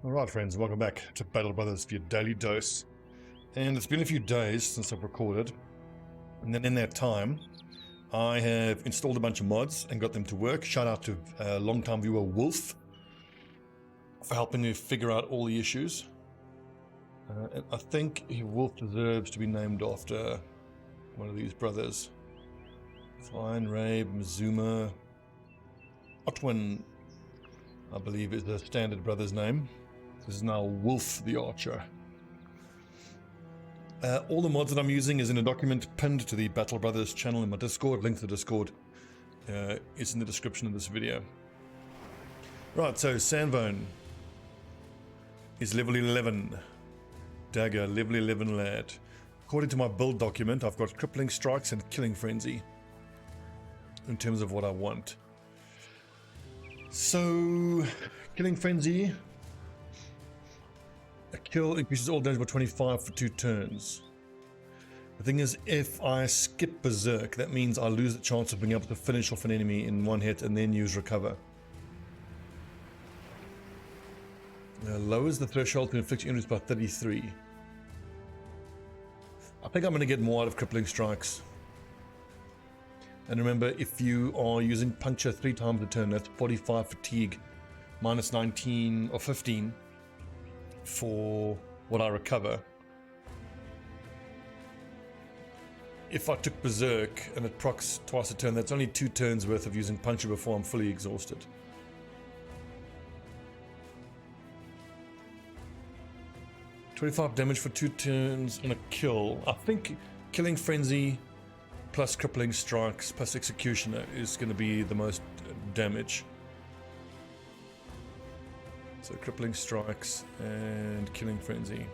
Alright friends, welcome back to Battle Brothers for your daily dose. And it's been a few days since I've recorded, and then in that time I have installed a bunch of mods and got them to work. Shout out to long-time viewer Wolf for helping me figure out all the issues. And I think Wolf deserves to be named after one of these brothers. Fine, Rabe, Mizuma, Otwin, I believe is the standard brother's name. This is now Wolf the Archer. All the mods that I'm using is in a document pinned to the Battle Brothers channel in my Discord. Link to the Discord is in the description of this video. Right, so Sandbone is level 11. Dagger, level 11 lad. According to my build document, I've got crippling strikes and killing frenzy in terms of what I want. So, killing frenzy. A kill increases all damage by 25 for 2 turns. The thing is, if I skip Berserk, that means I lose the chance of being able to finish off an enemy in one hit and then use Recover. Lowers the threshold to inflict injuries by 33. I think I'm going to get more out of Crippling Strikes. And remember, if you are using Puncture 3 times a turn, that's 45 fatigue, minus 19 or 15 for what I recover. If I took Berserk and it procs twice a turn, that's only 2 turns worth of using Puncture before I'm fully exhausted. $25 damage for 2 turns on a kill. I think Killing Frenzy plus Crippling Strikes plus Executioner is going to be the most damage. So Crippling Strikes and Killing Frenzy.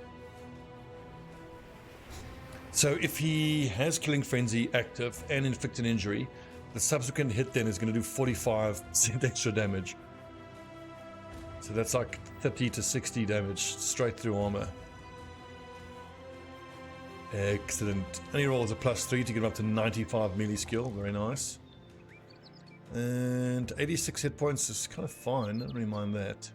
So if he has Killing Frenzy active and inflict an injury, the subsequent hit then is going to do 45% extra damage. So that's like 30 to 60 damage straight through armor. Excellent. And he rolls a +3 to get him up to 95 melee skill. Very nice. And 86 hit points is kind of fine. I don't really mind that.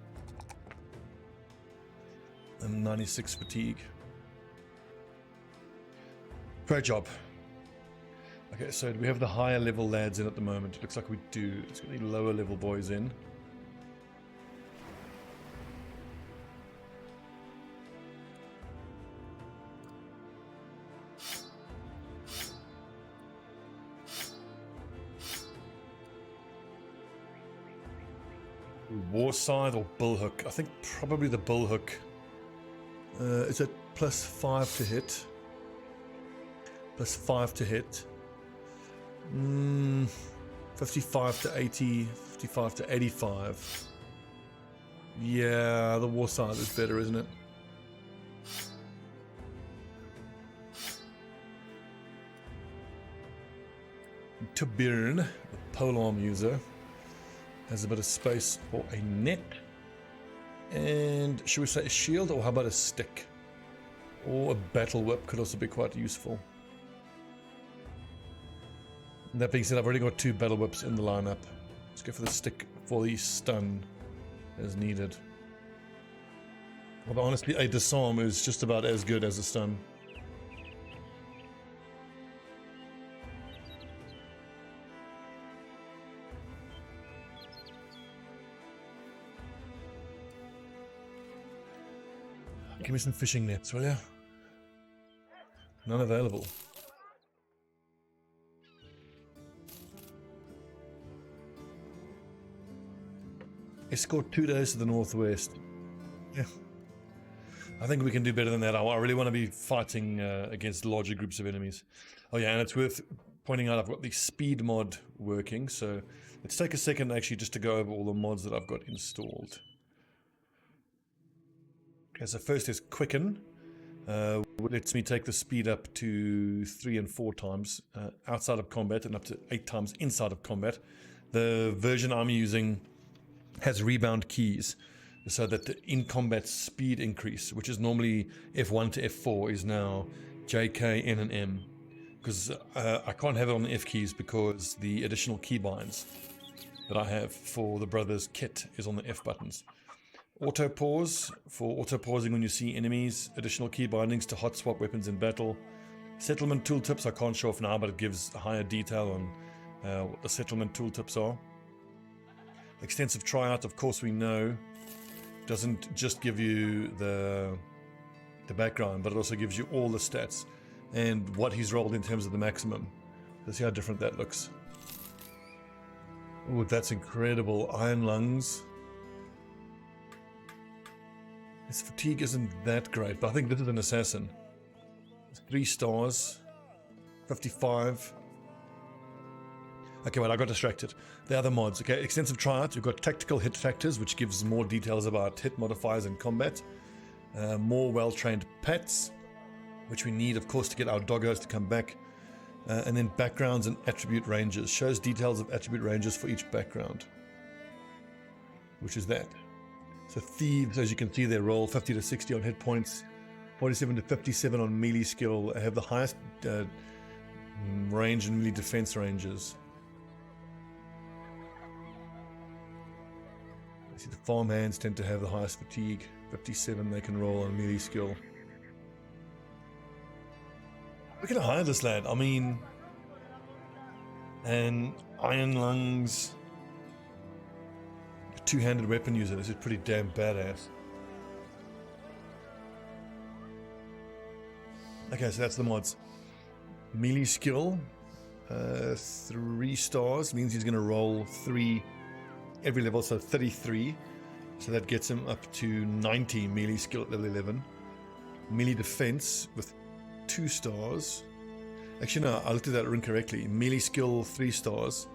And 96 fatigue. Great job. Okay, so do we have the higher level lads in at the moment? It looks like we do. Let's get the lower level boys in. War Scythe or Bullhook? I think probably the Bullhook. Is it +5 to hit? +5 to hit. 55 to 80, 55 to 85. Yeah, the War Scythe is better, isn't it? Tobirn, the polearm user, has a bit of space for a net. And should we say a shield, or how about a stick? Or a battle whip could also be quite useful. That being said, I've already got 2 battle whips in the lineup. Let's go for the stick for the stun as needed. Although honestly, a disarm is just about as good as a stun. Give me some fishing nets, will ya? None available. Escort 2 days to the northwest. Yeah. I think we can do better than that. I really want to be fighting against larger groups of enemies. Oh yeah, and it's worth pointing out I've got the speed mod working, so let's take a second actually just to go over all the mods that I've got installed. Okay, so first is Quicken. Lets me take the speed up to 3 and 4 times outside of combat and up to 8 times inside of combat. The version I'm using has rebound keys, so that the in-combat speed increase, which is normally F1 to F4, is now J, K, N, and M. Because I can't have it on the F keys because the additional keybinds that I have for the Brothers kit is on the F buttons. auto pause for auto pausing when you see enemies. Additional key bindings to hot swap weapons in battle. Settlement tooltips I can't show off now, but it gives higher detail on what the settlement tooltips are. Extensive tryout, of course, we know doesn't just give you the background, but it also gives you all the stats and what he's rolled in terms of the maximum. Let's see how different that looks. Oh, that's incredible. Iron lungs. His fatigue isn't that great, but I think this is an assassin. 3 stars. 55. Okay, well, I got distracted. The other mods. Okay, extensive tryout. You've got tactical hit factors, which gives more details about hit modifiers in combat. More well-trained pets, which we need, of course, to get our doggos to come back. And then backgrounds and attribute ranges. Shows details of attribute ranges for each background. Which is that. So thieves, as you can see, they roll 50 to 60 on hit points. 47 to 57 on melee skill. Have the highest range and melee defense ranges. I see the farmhands tend to have the highest fatigue. 57 they can roll on melee skill. We're gonna hire this lad. I mean, and iron lungs, two-handed weapon user. This is pretty damn badass. Okay, so that's the mods. Melee skill, 3 stars means he's gonna roll 3 every level, so 33. So that gets him up to 90 melee skill at level 11. Melee defense with 2 stars. Actually, no, I looked at that incorrectly. Melee skill 3 stars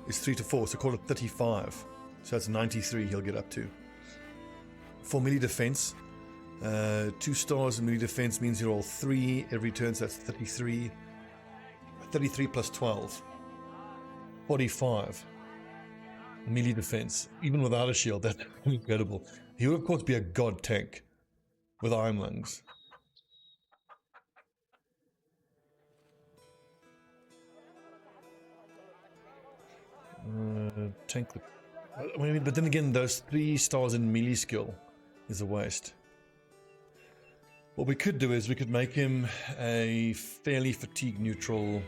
is 3 to 4, so call it 35. So that's 93 he'll get up to. For melee defense, 2 stars in melee defense means you roll 3 every turn, so that's 33. 33 plus 12. 45. Melee defense, even without a shield. That's incredible. He would, of course, be a god tank with iron lungs. Tank the... I mean, but then again, those 3 stars in melee skill is a waste. What we could do is we could make him a fairly fatigue neutral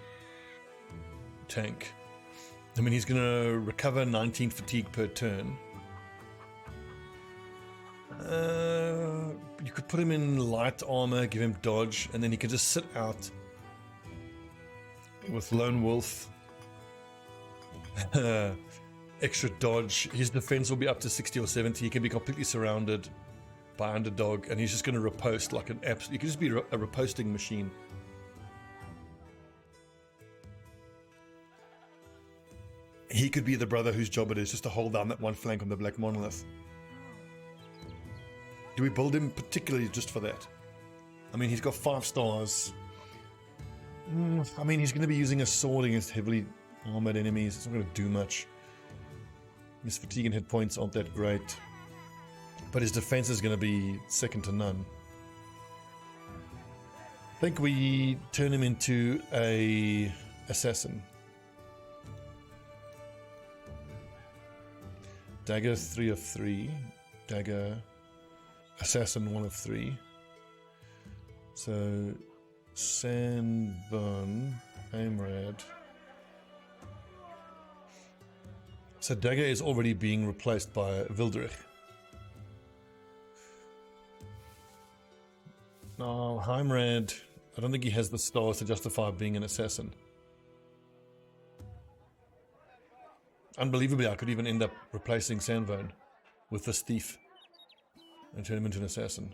tank. I mean, he's going to recover 19 fatigue per turn. You could put him in light armor, give him dodge, and then he could just sit out with Lone Wolf. Extra dodge. His defense will be up to 60 or 70. He can be completely surrounded by underdog, and he's just going to riposte like an absolute... He could just be a riposting machine. He could be the brother whose job it is just to hold down that one flank on the Black Monolith. Do we build him particularly just for that? I mean, he's got 5 stars. I mean, he's going to be using a sword against heavily armored enemies. It's not going to do much. His fatigue and hit points aren't that great. But his defense is going to be second to none. I think we turn him into a assassin. Dagger 3 of 3. Dagger assassin 1 of 3. So Sandburn, Aimrad. So Dagger is already being replaced by Wildrich. Now Heimrad, I don't think he has the stars to justify being an assassin. Unbelievably, I could even end up replacing Sandbone with this thief and turn him into an assassin.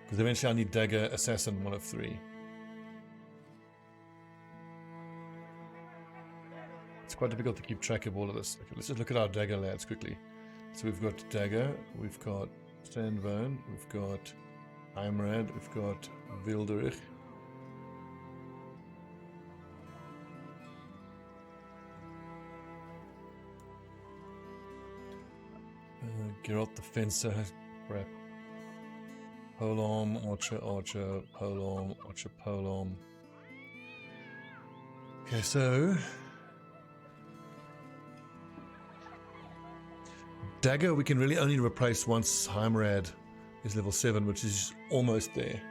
Because eventually I need Dagger, Assassin 1 of 3. It's quite difficult to keep track of all of this. Okay, let's just look at our Dagger lads quickly. So we've got Dagger, we've got Sandbone, we've got Heimrad, we've got Wilderich. Geralt the Fencer, crap. Polearm, Archer, Archer, Polearm, Archer, Polearm. Okay, so dagger we can really only replace once Heimerad is level 7, which is almost there.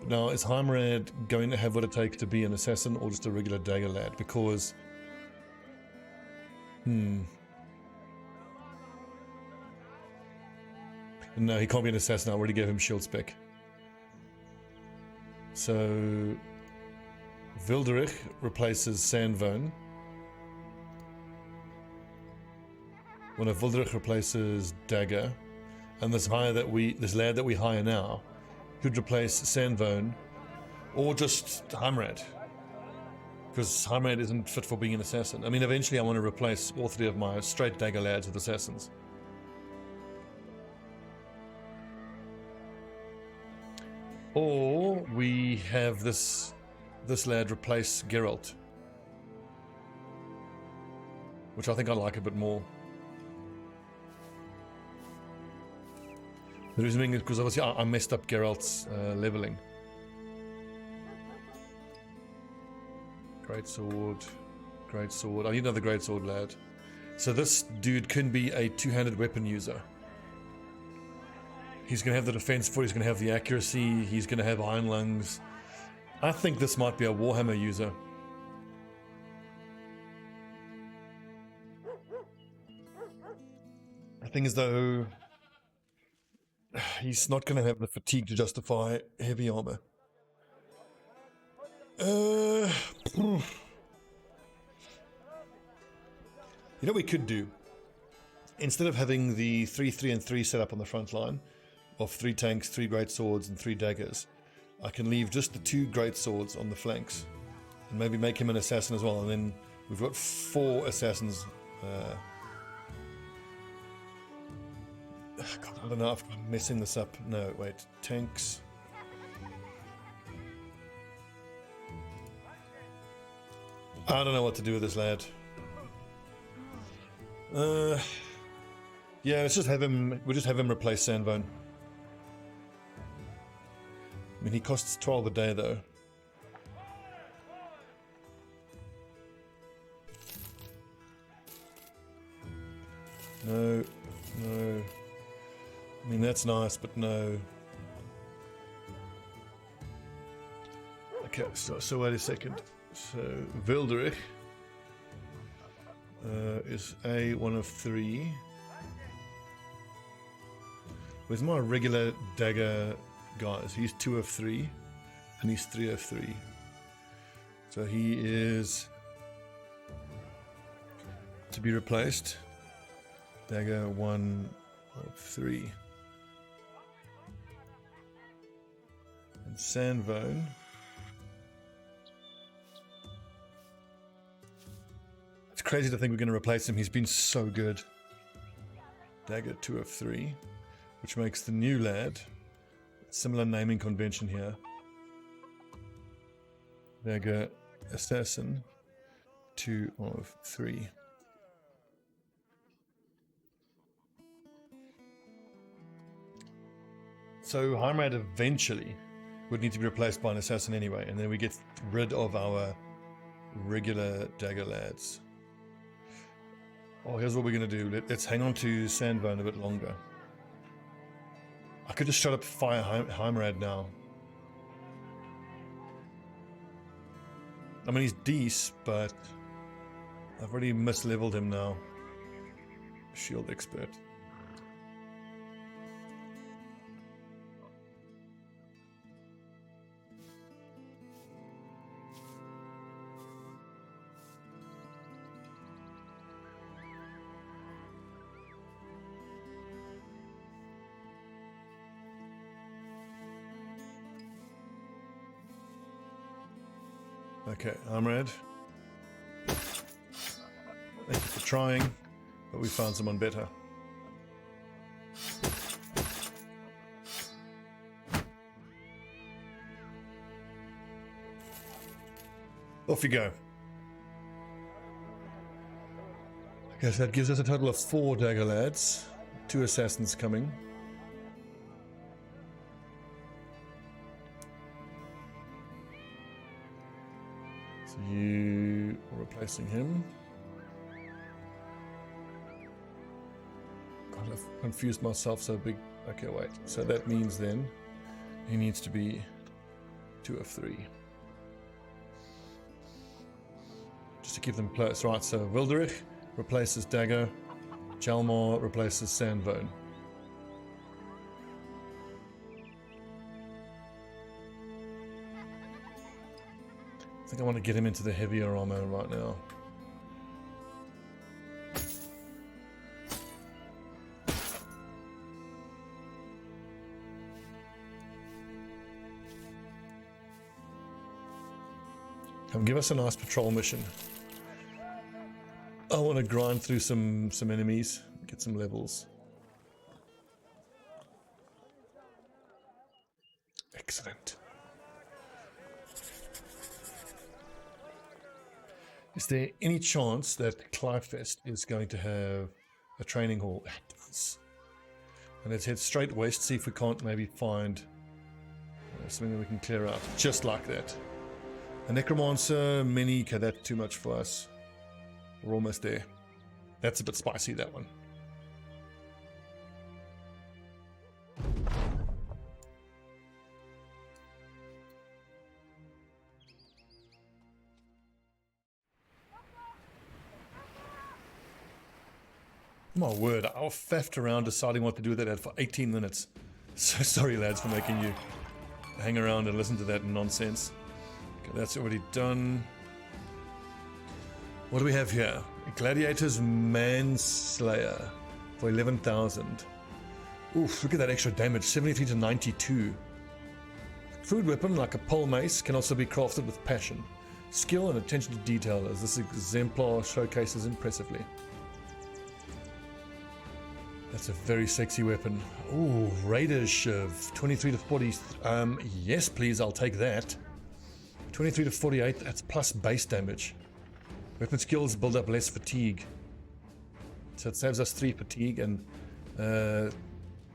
Now, is Heimerad going to have what it takes to be an assassin or just a regular dagger lad? Because... No, he can't be an assassin. I already gave him shield spec. So... Wilderich replaces Sandvone. One of Wilderich replaces Dagger. And this lad that we hire now could replace Sandvone or just Heimerad. Because Heimerad isn't fit for being an assassin. I mean, eventually I want to replace all 3 of my straight dagger lads with assassins. Or we have this lad replace Geralt. Which I think I like a bit more. The reason being is because obviously I messed up Geralt's leveling. Great sword. I need another great sword lad. So this dude can be a 2-handed weapon user. He's going to have the defense for it, he's going to have the accuracy, he's going to have iron lungs. I think this might be a Warhammer user. The thing is though, he's not going to have the fatigue to justify heavy armor. You know what we could do? Instead of having the 3, 3, and 3 set up on the front line, of 3 tanks, 3 great swords, and 3 daggers, I can leave just the 2 great swords on the flanks. And maybe make him an assassin as well, and then we've got 4 assassins. God, I don't know if I'm messing this up. No, wait. Tanks. I don't know what to do with this lad. Yeah, let's just have him. We'll just have him replace Sandvone. I mean, he costs 12 a day, though. No. I mean, that's nice, but no. Okay, so wait a second. So, Wilderich is a 1 of 3. With my regular dagger guys, he's 2 of 3, and he's 3 of 3. So he is to be replaced. Dagger 1 of 3. And Sandvone. It's crazy to think we're going to replace him. He's been so good. Dagger 2 of 3. Which makes the new lad, similar naming convention here. Dagger Assassin 2 of 3. So Heimerad eventually would need to be replaced by an assassin anyway, and then we get rid of our regular dagger lads. Oh, here's what we're going to do. Let's hang on to Sandvone a bit longer. I could just shut up fire Heimerad now. I mean, he's decent, but I've already misleveled him now. Shield expert. Okay, Heimerad. Thank you for trying, but we found someone better. Off you go. Okay, so that gives us a total of 4 dagger lads, 2 assassins coming. You are replacing him. I've confused myself so big. Okay, wait. So that means then he needs to be 2 of 3. Just to keep them close. Right, so Wilderich replaces Dagger. Jalmar replaces Sandvone. I think I want to get him into the heavier armor right now. Come give us a nice patrol mission. I want to grind through some enemies, get some levels. Excellent. Is there any chance that Clivefest is going to have a training hall? It does. And let's head straight west, see if we can't maybe find something that we can clear out. Just like that. A Necromancer, Mini, okay, that's too much for us. We're almost there. That's a bit spicy, that one. My word, I'll faffed around deciding what to do with that ad for 18 minutes. So sorry, lads, for making you hang around and listen to that nonsense. Okay, that's already done. What do we have here? Gladiator's Manslayer for 11,000. Oof, look at that extra damage, 73 to 92. Food weapon like a pole mace can also be crafted with passion, skill and attention to detail, as this exemplar showcases impressively. That's a very sexy weapon. Ooh, Raider's Shiv, 23 to 40. Yes, please, I'll take that. 23 to 48, that's plus base damage. Weapon skills build up less fatigue. So it saves us 3 fatigue and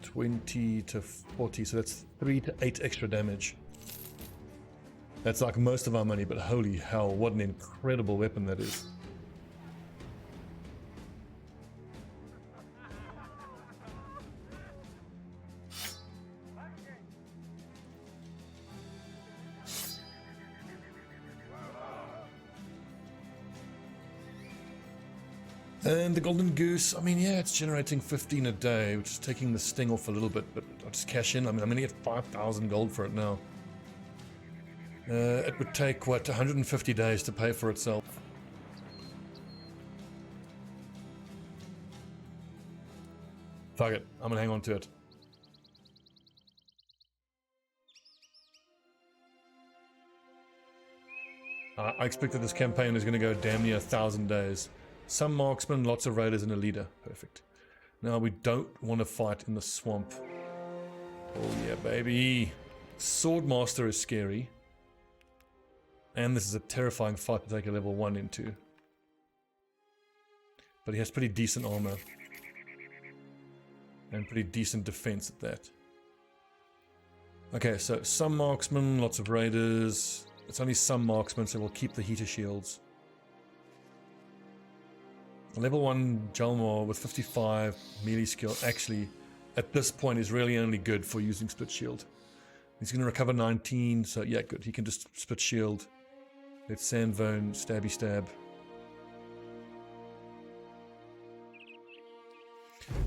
20 to 40, so that's 3 to 8 extra damage. That's like most of our money, but holy hell, what an incredible weapon that is. And the Golden Goose, I mean, yeah, it's generating 15 a day, which is taking the sting off a little bit, but I'll just cash in. I mean, I'm going to get 5,000 gold for it now. It would take, what, 150 days to pay for itself. Fuck it, I'm going to hang on to it. I expect that this campaign is going to go damn near 1,000 days. Some marksmen, lots of raiders, and a leader. Perfect. Now we don't want to fight in the swamp. Oh yeah, baby. Swordmaster is scary. And this is a terrifying fight to take a level 1 into. But he has pretty decent armor. And pretty decent defense at that. Okay, so some marksmen, lots of raiders. It's only some marksmen, so we'll keep the heater shields. Level 1 Jalmar with 55 melee skill actually at this point is really only good for using split shield. He's going to recover 19, so yeah, good. He can just split shield. Let Sandvone stabby stab.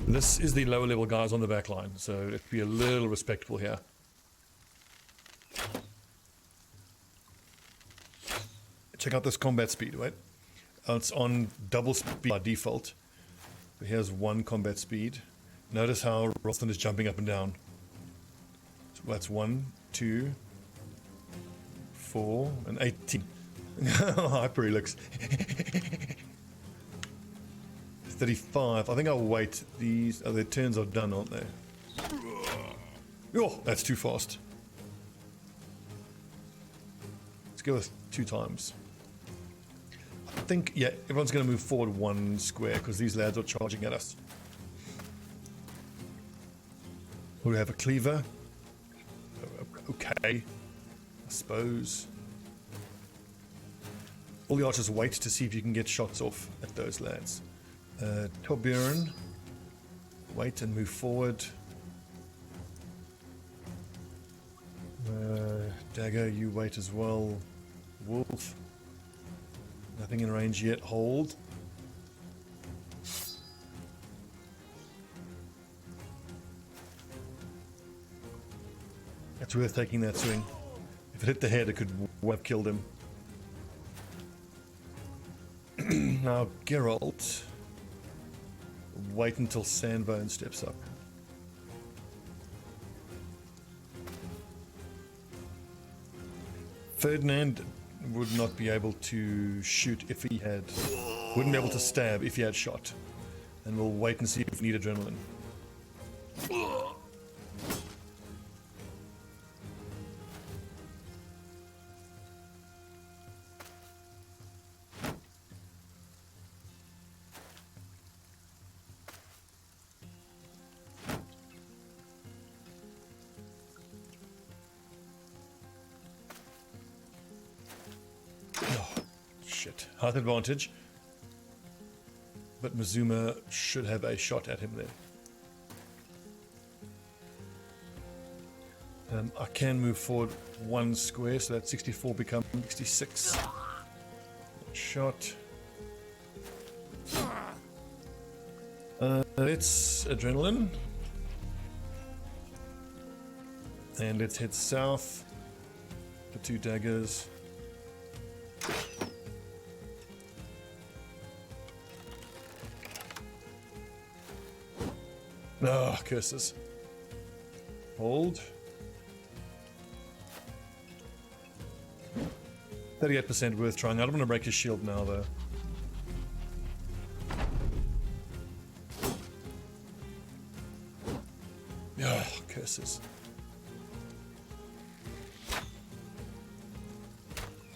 This is the lower level guys on the back line, so let's be a little respectful here. Check out this combat speed, wait. It's on double speed by default. But here's 1 combat speed. Notice how Ralston is jumping up and down. So that's 1, 2, 4, and 18. Hyper helix. 35. I think I'll wait. These their turns are done, aren't they? Oh, that's too fast. Let's go with 2 times. I think, yeah, everyone's going to move forward 1 square because these lads are charging at us. We have a cleaver. Okay, I suppose. All the archers wait to see if you can get shots off at those lads. Torbjorn. Wait and move forward. Dagger, you wait as well. Wolf. Nothing in range yet. Hold. It's worth taking that swing. If it hit the head, it could have killed him. Now, Geralt. Wait until Sandbone steps up. Ferdinand would not be able to shoot if he had... Wouldn't be able to stab if he had shot. And we'll wait and see if we need adrenaline. Height advantage, but Mazuma should have a shot at him there. I can move forward one square, so that 64 becomes 66. Shot. Let's adrenaline, and let's head south for 2 daggers. Oh, curses. Hold. 38% worth trying. I don't want to break his shield now, though. Oh, curses.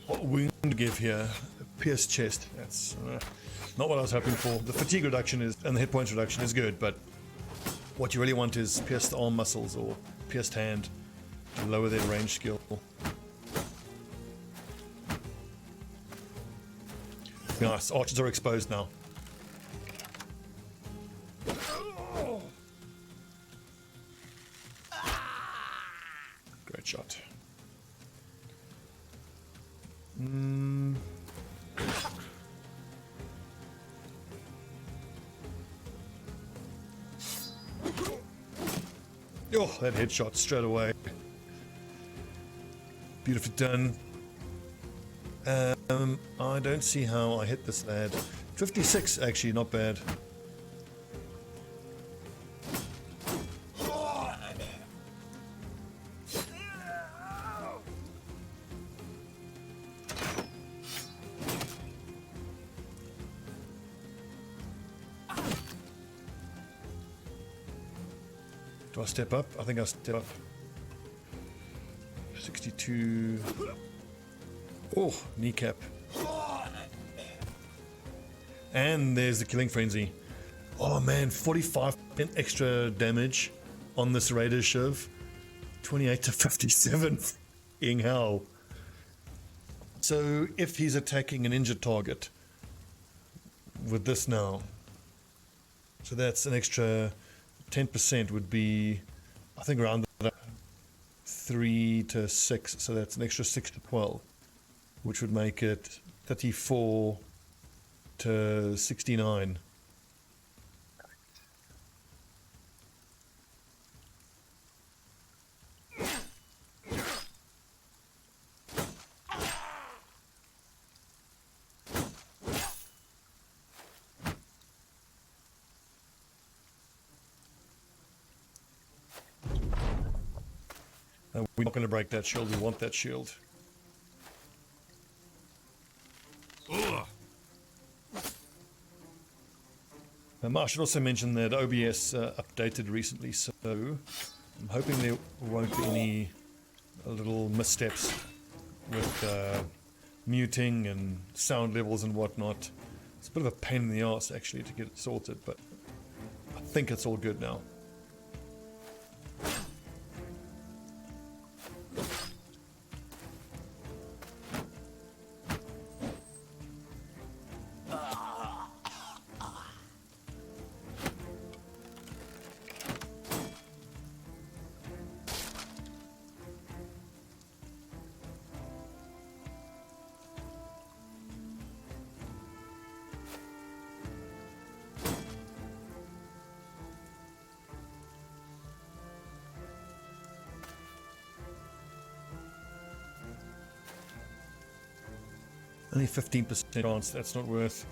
What wound to give here? Pierced chest. That's not what I was hoping for. The fatigue reduction is, and the hit points reduction is good, but what you really want is pierced arm muscles or pierced hand to lower their range skill. Nice, archers are exposed now. Great shot. Oh, that headshot straight away. Beautifully done. I don't see how I hit this lad. 56, actually, not bad. Do I step up? I think I step up. 62. Oh, kneecap. And there's the killing frenzy. Oh man, 45% extra damage on this Raider Shiv. 28 to 57. In hell. So if he's attacking an injured target with this now, so that's an extra 10% would be, I think, around 3 to 6, so that's an extra 6 to 12, which would make it 34 to 69. We're not going to break that shield, we want that shield. I should also mention that OBS updated recently, so I'm hoping there won't be any little missteps with muting and sound levels and whatnot. It's a bit of a pain in the ass actually to get it sorted, but I think it's all good now. Only 15% chance, that's not worth.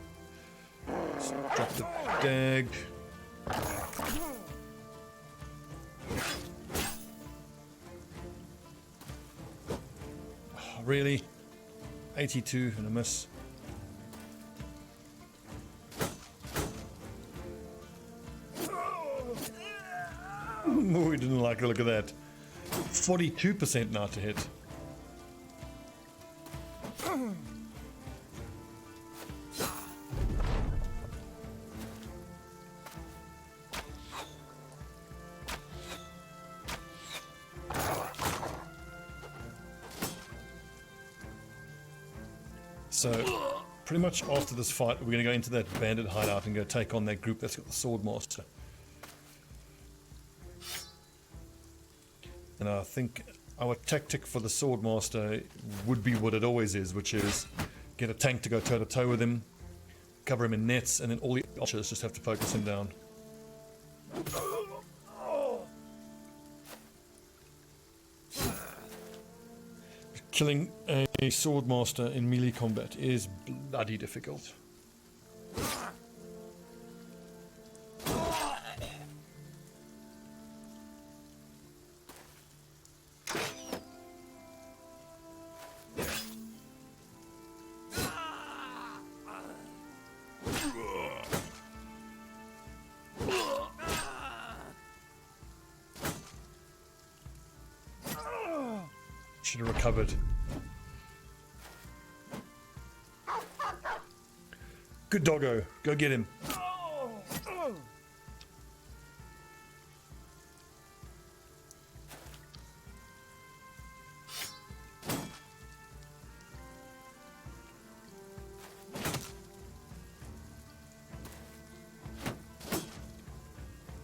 Let's drop the dag. Oh, really? 82 and a miss. We didn't like the look of that. 42% now to hit. So, pretty much after this fight, we're going to go into that bandit hideout and go take on that group that's got the Swordmaster. And I think our tactic for the Swordmaster would be what it always is, which is get a tank to go toe-to-toe with him, cover him in nets, and then all the archers just have to focus him down. Killing a Swordmaster in melee combat is bloody difficult. Should have recovered. Good doggo. Go get him.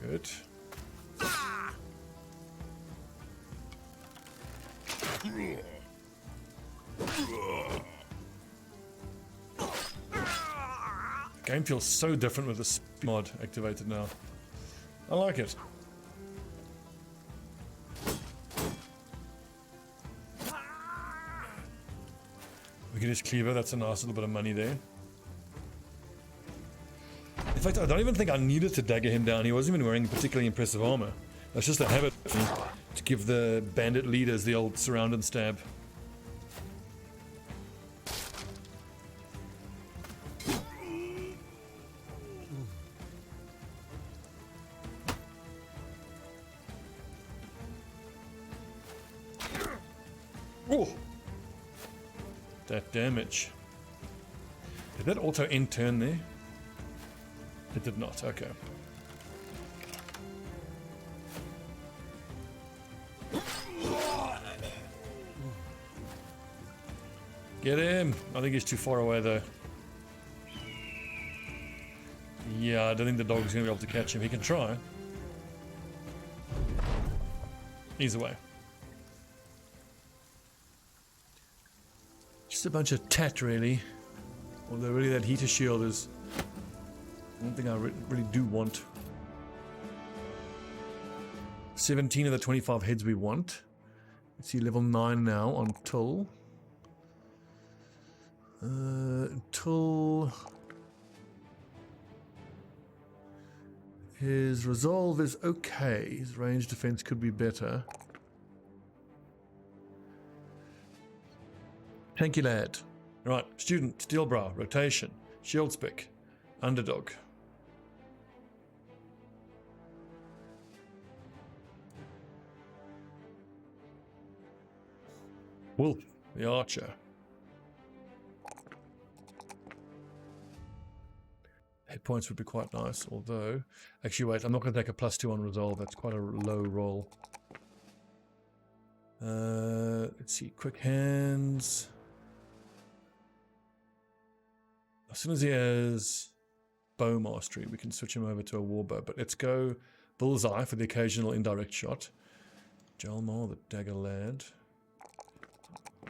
Good. Game feels so different with this mod activated now. I like it. We get his cleaver, that's a nice little bit of money there. In fact, I don't even think I needed to dagger him down. He wasn't even wearing particularly impressive armor. That's just a habit to give the bandit leaders the old surround and stab. Oh, that damage. Did that auto end turn there? It did not, okay. Get him! I think he's too far away though. Yeah, I don't think the dog's gonna be able to catch him. He can try. He's away. Just a bunch of tat, really. Although really that heater shield is one thing I really do want. 17 of the 25 heads we want. Let's see, level 9 now until his resolve is okay. His range defense could be better. Thank you, lad. Right, student, Steelbrow, rotation, shield spick, underdog. Wolf, the archer. Hit points would be quite nice, although... Actually, wait, I'm not going to take a +2 on resolve. That's quite a low roll. Let's see, quick hands. As soon as he has bow mastery, we can switch him over to a warbow. But let's go bullseye for the occasional indirect shot. Jalmar, the dagger lad.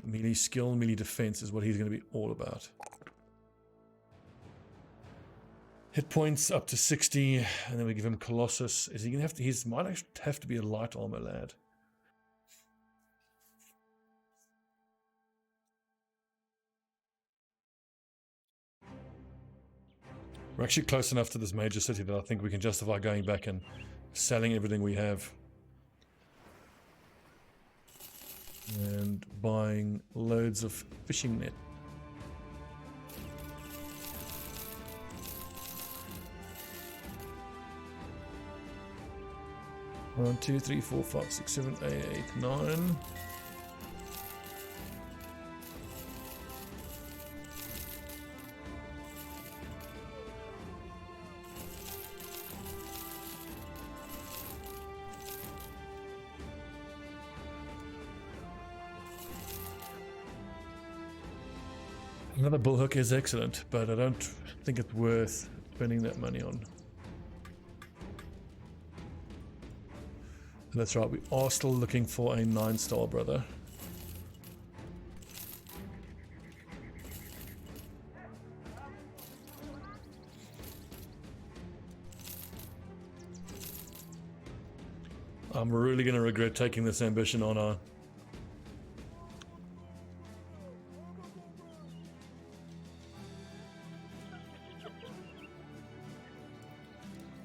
Melee skill, melee defense is what he's going to be all about. Hit points up to 60, and then we give him Colossus. Is he going to have to? He might actually have to be a light armor lad. We're actually close enough to this major city that I think we can justify going back and selling everything we have. And buying loads of fishing net. One, two, three, four, five, six, seven, eight, 9. Another bullhook is excellent, but I don't think it's worth spending that money on. And that's right, we are still looking for a 9-star, brother. I'm really going to regret taking this ambition on.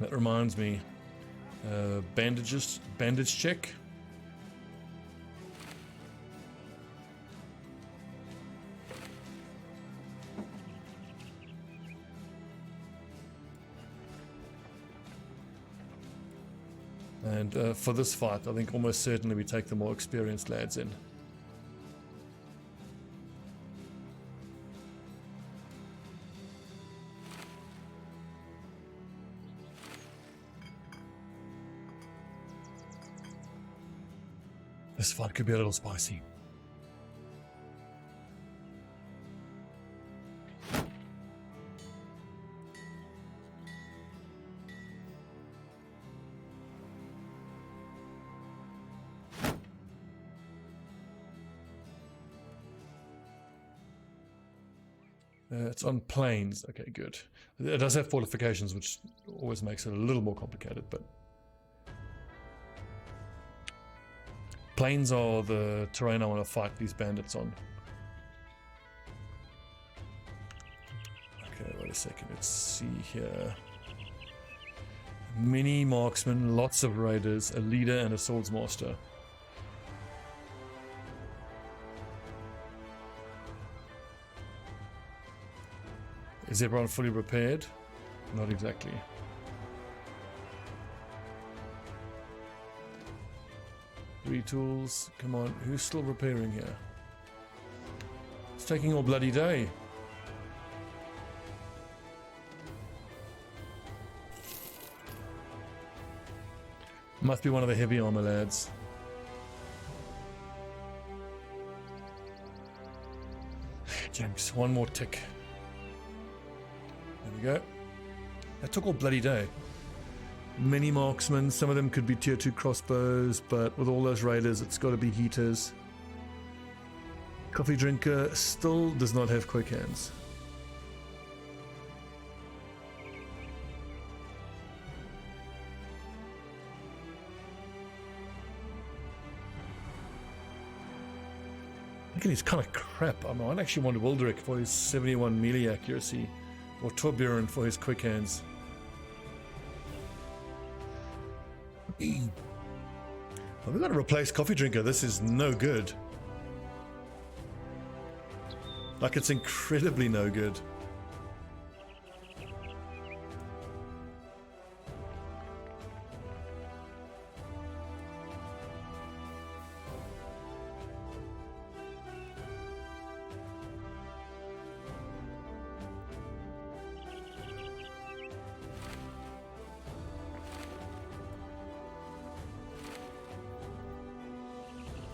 That reminds me, bandage check. And for this fight, I think almost certainly we take the more experienced lads in. This fight could be a little spicy. It's on plains. Okay, good. It does have fortifications, which always makes it a little more complicated, but plains are the terrain I want to fight these bandits on. Okay, wait a second. Let's see here. Many marksmen, lots of raiders, a leader, and a swordsmaster. Is everyone fully repaired? Not exactly. Three tools. Come on, who's still repairing here? It's taking all bloody day. Must be one of the heavy armor lads. Jinx, one more tick. There we go. That took all bloody day. Many marksmen, some of them could be tier 2 crossbows, but with all those raiders, it's got to be heaters. Coffee drinker still does not have quick hands. Look at he's kind of crap. I mean, I actually want Wildrick for his 71 melee accuracy, or Torbjorn for his quick hands. Well, we've got to replace coffee drinker. This is no good. Like, it's incredibly no good.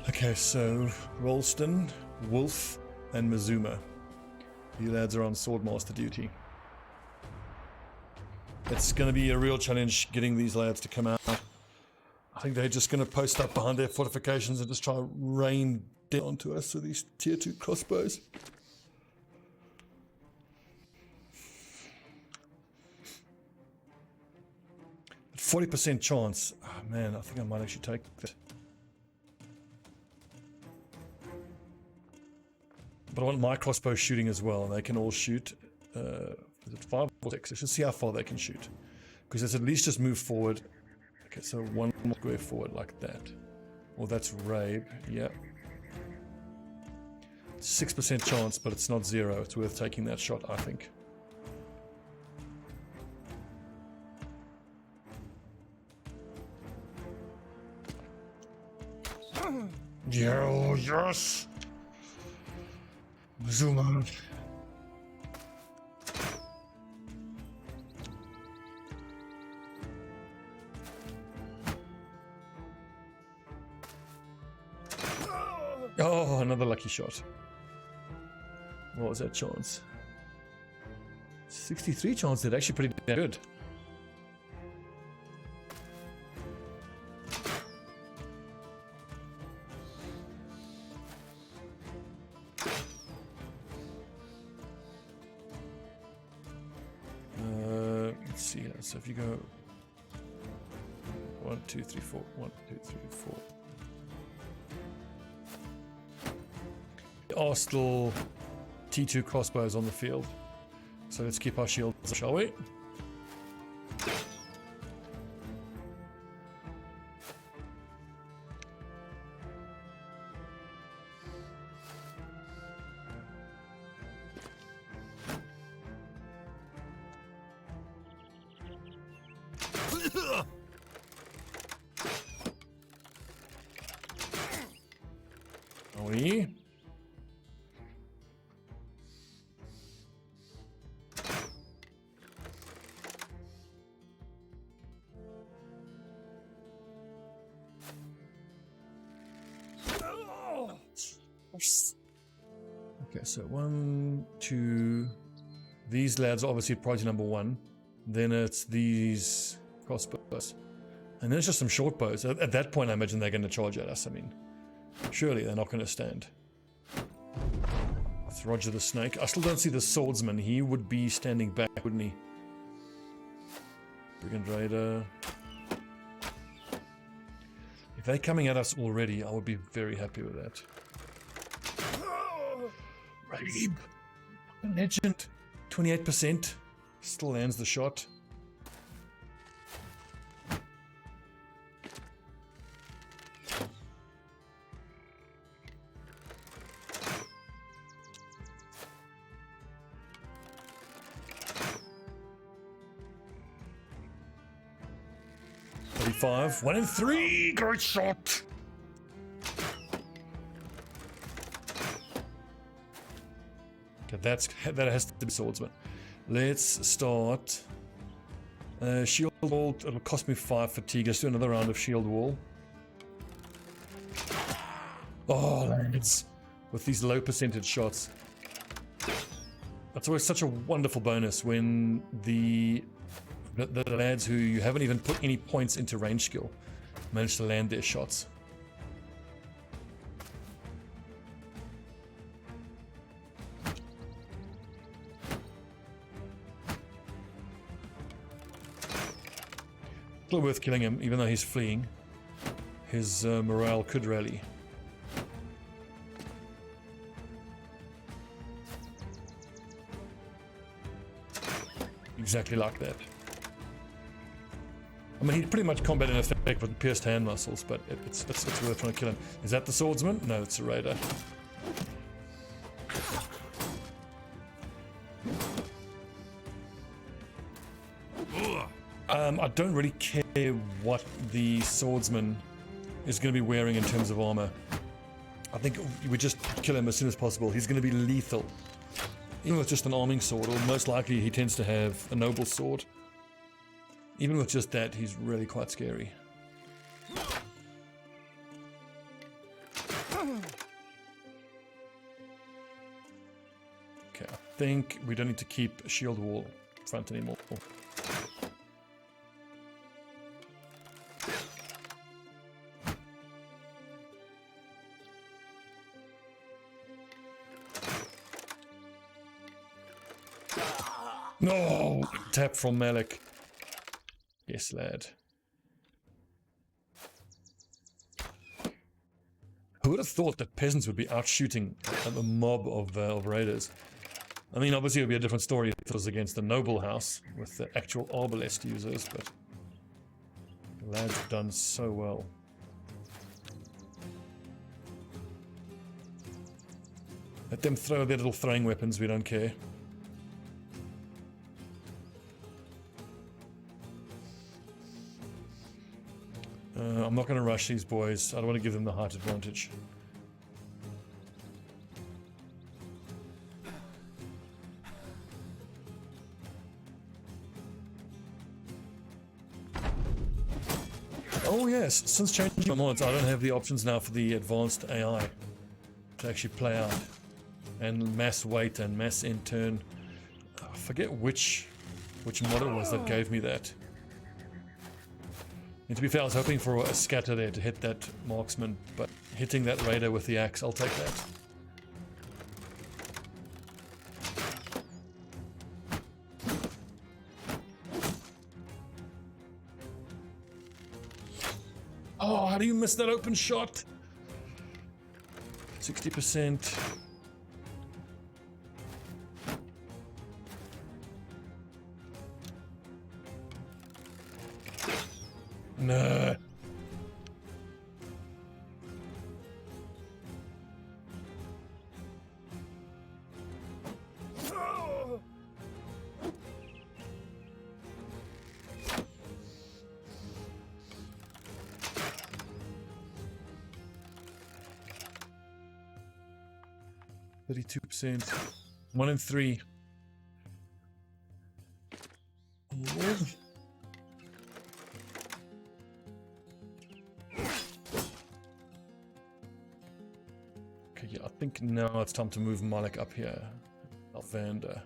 Okay, so Rolston, Wolf, and Mizuma. You lads are on Swordmaster duty. It's going to be a real challenge getting these lads to come out. I think they're just going to post up behind their fortifications and just try to rain down to us with these tier 2 crossbows. At 40% chance. Oh man, I think I might actually take that. But I want my crossbow shooting as well. They can all shoot Is it 5 or 6? I should see how far they can shoot. Because it's at least just move forward. Okay, so one more square forward like that. Well, that's raid. Yeah. 6% chance, but it's not 0. It's worth taking that shot, I think. Yeah, yes! Zoom out. Oh, another lucky shot. What was that chance? 63 chance. That's actually pretty damn good. Let's see here. So if you go 1, 2, 3, 4, 1, 2, 3, 4. There are still T2 crossbows on the field. So let's keep our shields, shall we? Are we? Okay, so 1, 2. These lads are obviously priority number 1. Then it's these crossbows. And then it's just some short bows. At that point, I imagine they're going to charge at us. I mean, surely they're not going to stand. It's Roger the Snake. I still don't see the swordsman. He would be standing back, wouldn't he? Brigand Raider. If they're coming at us already, I would be very happy with that. Raib! Legend! 28%. Still lands the shot. Five. 1 in 3. Great shot. Okay, that has to be swordsman. Let's start. Shield wall. It'll cost me 5 fatigue. Let's do another round of shield wall. Oh, lads. With these low percentage shots. That's always such a wonderful bonus when the lads who you haven't even put any points into range skill manage to land their shots. Still worth killing him, even though he's fleeing. His morale could rally. Exactly like that. I mean, he pretty much combat in effect with pierced hand muscles, but it's worth trying to kill him. Is that the swordsman? No, it's a raider. I don't really care what the swordsman is going to be wearing in terms of armor. I think we just kill him as soon as possible. He's going to be lethal. Even with just an arming sword, or most likely he tends to have a noble sword. Even with just that, he's really quite scary. Okay, I think we don't need to keep a shield wall front anymore. No! Tap from Malik. Yes, lad. Who would have thought that peasants would be out shooting a mob of raiders? I mean, obviously it would be a different story it was against the noble house with the actual arbalest users, but the lads have done so well. Let them throw their little throwing weapons, we don't care. I'm not going to rush these boys. I don't want to give them the height advantage. Oh yes, since changing my mods, I don't have the options now for the advanced AI to actually play out. And mass weight and mass intern. I forget which mod it was that gave me that. And to be fair, I was hoping for a scatter there to hit that marksman, but hitting that raider with the axe, I'll take that. Oh, how do you miss that open shot? 60%. No. %. 1 in 3. Okay, yeah, I think now it's time to move Malik up here. Alvander.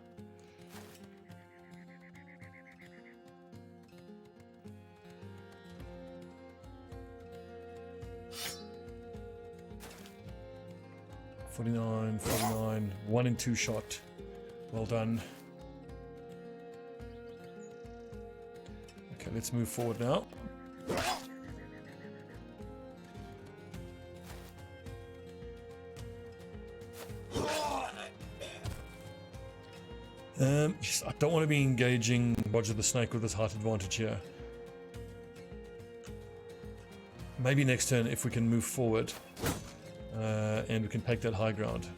$49, $49, 1 in 2 shot. Well done. Okay, let's move forward now. I don't want to be engaging Roger the Snake with this height advantage here. Maybe next turn if we can move forward and we can take that high ground.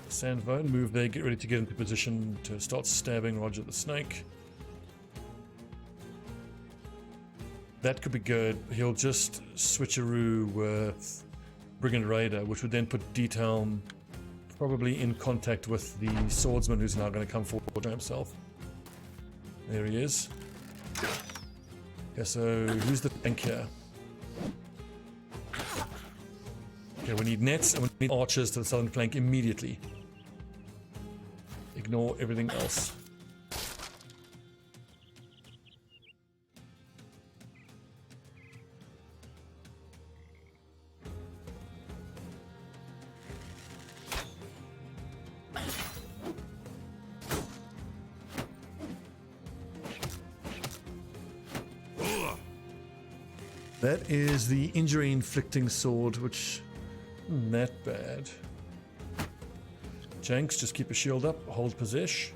Sandvone, move there, get ready to get into position to start stabbing Roger the Snake. That could be good. He'll just switcheroo with Brigand Raider, which would then put D-Town probably in contact with the swordsman who's now going to come forward to himself. There he is. Okay, so who's the tank here? Okay, we need nets and we need archers to the southern flank immediately. Ignore everything else. That is the injury inflicting sword, which isn't that bad. Janks, just keep a shield up, hold possession.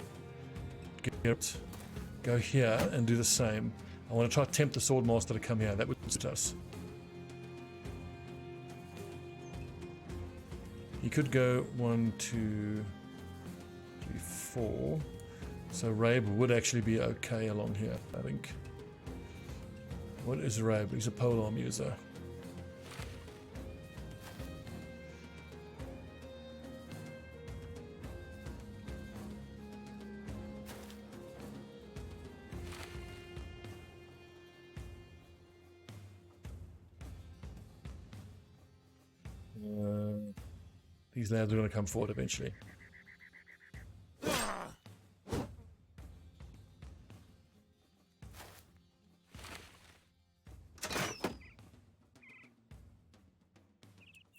Go here and do the same. I want to try to tempt the swordmaster to come here. That would suit us. He could go 1, 2, 3, 4. So Rabe would actually be okay along here, I think. What is Rabe? He's a polearm user. These lads are going to come forward eventually.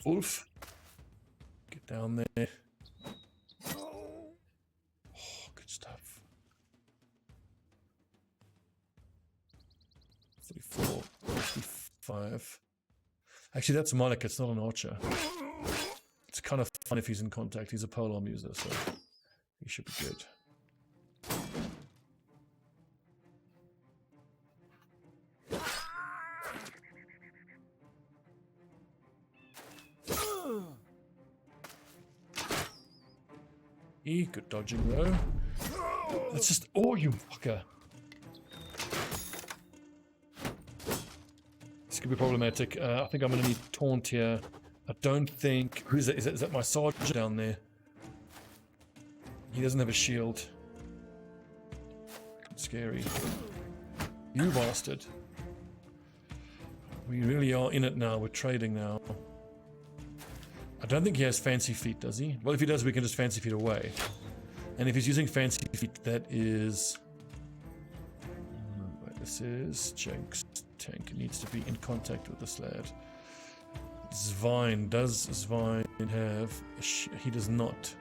Wolf, get down there. Oh, good stuff. 34, 55. Actually, that's Malik, it's not an archer. it's kind of fun if he's in contact. He's a polearm user, so he should be good. Good dodging though. That's just, oh, you fucker. This could be problematic. I think I'm going to need taunt here. I don't think, who is that? Is that my sergeant down there? He doesn't have a shield. Scary. You bastard. We really are in it now. We're trading now. I don't think he has fancy feet, does he? Well, if he does, we can just fancy feet away. And if he's using fancy feet, that is... This is Jenks. Tank needs to be in contact with this lad. Zvine. Does Zvine have... He does not.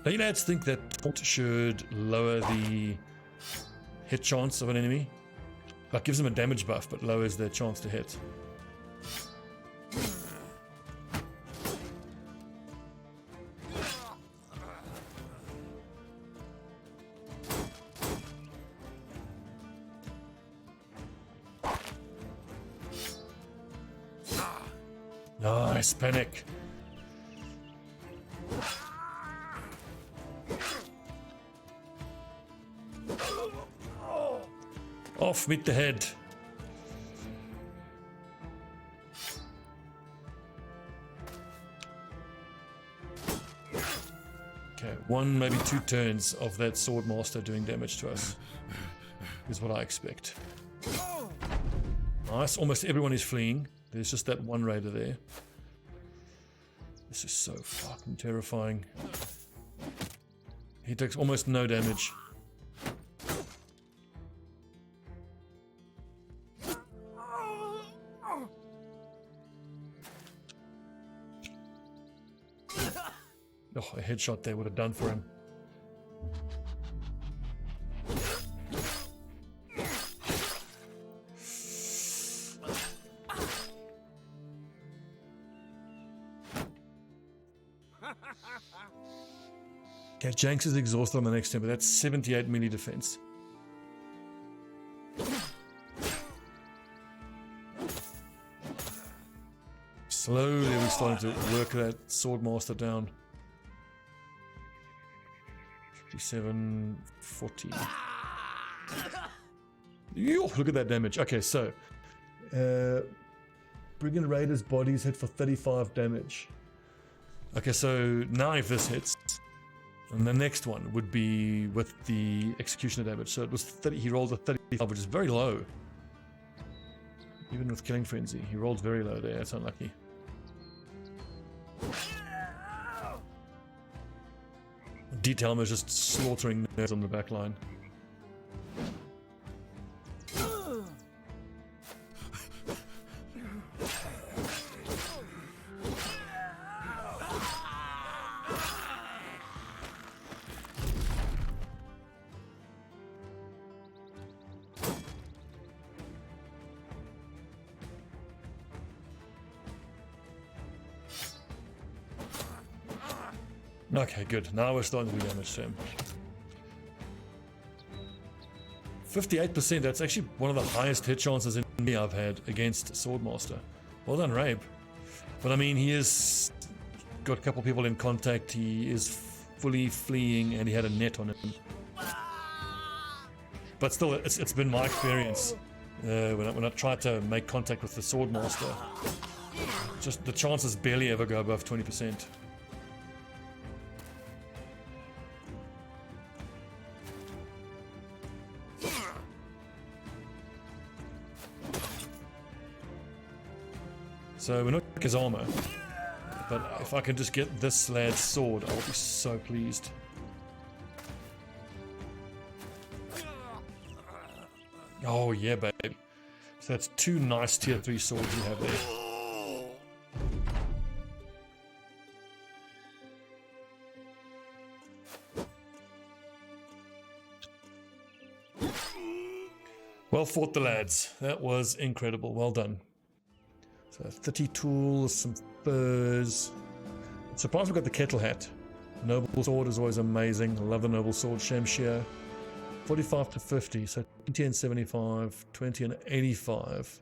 Now, you lads think that taunt should lower the hit chance of an enemy? Like, gives them a damage buff, but lowers their chance to hit. Nice, panic. Off with the head. Okay, 1, maybe 2 turns of that sword master doing damage to us is what I expect. Nice, almost everyone is fleeing. There's just that one raider there. This is so fucking terrifying. He takes almost no damage. Oh, a headshot there would have done for him. Okay, Jenks is exhausted on the next turn, but that's 78 melee defense. Slowly we're starting to work that swordmaster down. 57, 40. Yo, look at that damage. Okay, so Brigand Raiders' bodies hit for 35 damage. Okay, so now if this hits, and the next one would be with the executioner damage. So it was 30. He rolled a 35, which is very low. Even with Killing Frenzy, he rolled very low there. That's unlucky. D-Talmer is just slaughtering nerds on the back line. Okay, good. Now we're starting to do damage to him. 58%, that's actually one of the highest hit chances in me I've had against Swordmaster. Well done, Rabe. But I mean, he has got a couple people in contact, he is fully fleeing, and he had a net on him. But still, it's been my experience when I try to make contact with the Swordmaster, just the chances barely ever go above 20%. So we're not his armor, but if I can just get this lad's sword, I'll be so pleased. Oh yeah, babe. So that's 2 nice tier 3 swords you have there. Well fought, the lads. That was incredible. Well done. So 30 tools, some furs. I'm surprised we got the kettle hat. Noble sword is always amazing. I love the noble sword. Shamshir. 45 to 50. So 20 and 75, 20 and 85.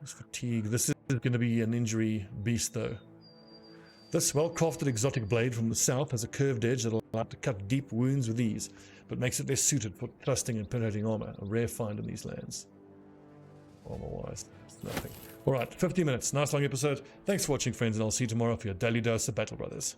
This fatigue. This is going to be an injury beast, though. This well-crafted exotic blade from the south has a curved edge that allows it to cut deep wounds with ease, but makes it less suited for thrusting and penetrating armor. A rare find in these lands. Armor-wise, it's nothing. All right, 50 minutes. Nice long episode. Thanks for watching, friends, and I'll see you tomorrow for your daily dose of Battle Brothers.